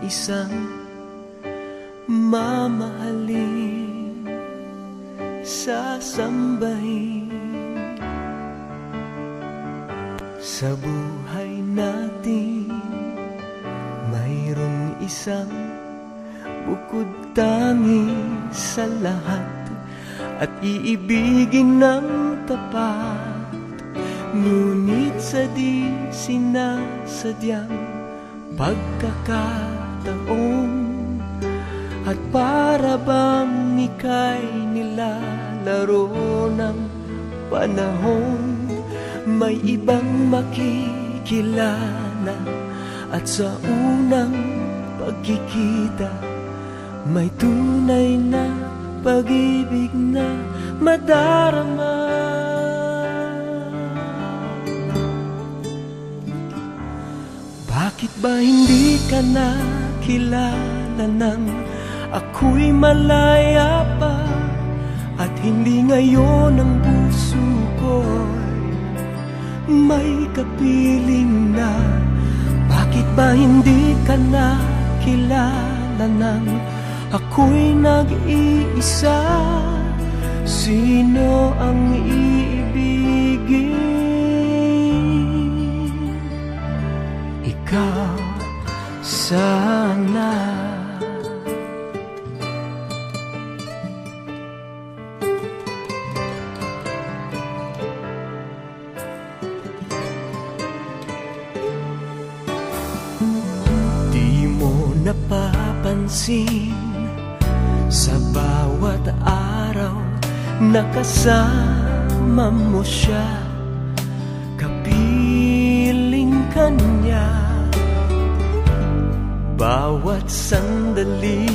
isang mamahalin, sasambahin. Sa buhay natin mayroong isang bukod tangi sa lahat, at iibigin ng tapat. Ngunit sa di sinasadyang pagkakataon, at para bang ika'y nilalaro ng panahon, may ibang makikilala, at sa unang pagkikita may tunay na pag-ibig na madarama. Bakit ba hindi ka nakilala nang ako'y malaya pa, at hindi ngayon ang puso ko'y may kapiling na? Bakit ba hindi ka nakilala nang ako'y nag-iisa? Sino ang iibigin? Ikaw sana. Di mo napapansin sa bawat araw na kasama mo siya, kapiling ka niya. Bawat sandali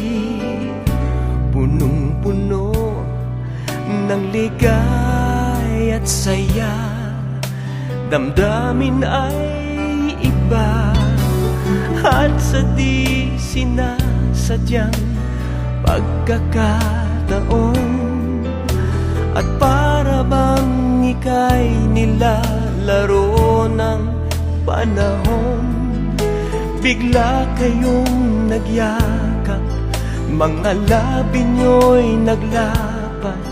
punong-puno ng ligay at saya, damdamin ay iba, at sa di sinasadyang pagkakataon, at para bang ika'y nilalaro ng panahon, bigla kayong nagyakap, mga labi nyo'y naglapat,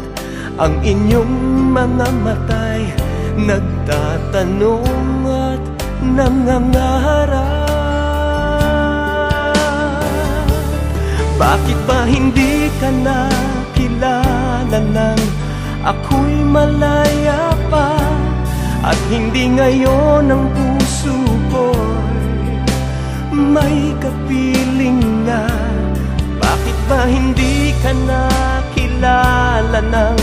ang inyong mga mata'y nagtatanong at nangangarap. Bakit ba hindi ka nakilala nang ako'y malaya pa, at hindi ngayon ang puso ko'y may kapiling na? Bakit ba hindi ka nakilala nang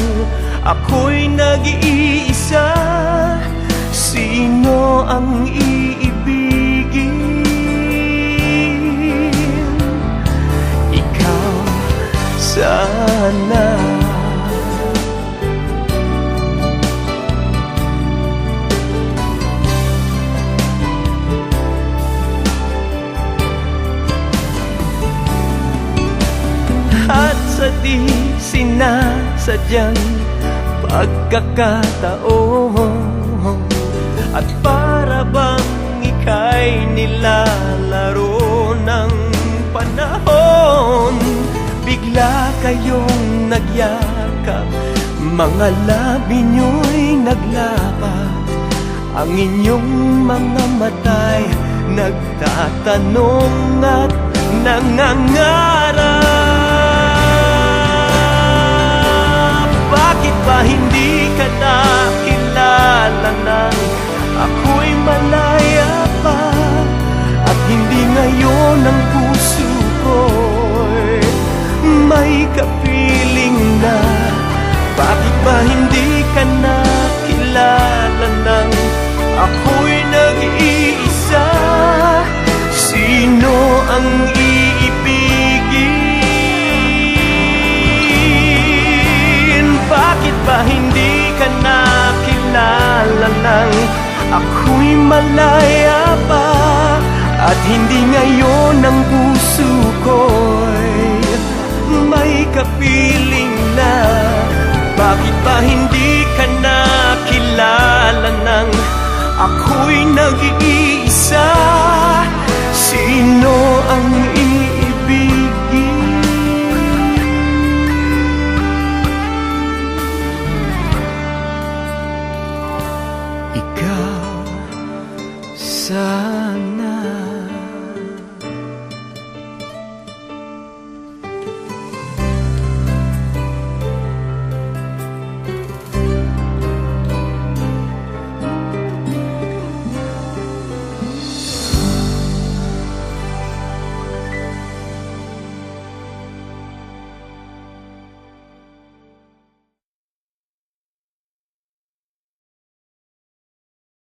ako'y nag-iisa? Sino ang iibigin? Ikaw sana. At sa di sinasadyang pagkakataon, at para bang ika'y nilalaro ng panahon, bigla kayong nagyakap, mga labi nyo'y naglapat, ang inyong mga mata'y nagtatanong at nangangarap. Bakit ba hindi ka nakilala nang ako'y malaya pa, at hindi ngayon ang puso ko'y may kapiling na? Bakit ba hindi ka nakilala nang ako'y nag-iisa? Sino ang iibigin? Bakit ba hindi ka nakilala nang ako'y malaya pa, at hindi ngayon ang puso ko'y may kapiling na? Bakit ba hindi ka nakilala nang ako'y nag-iisa? Sino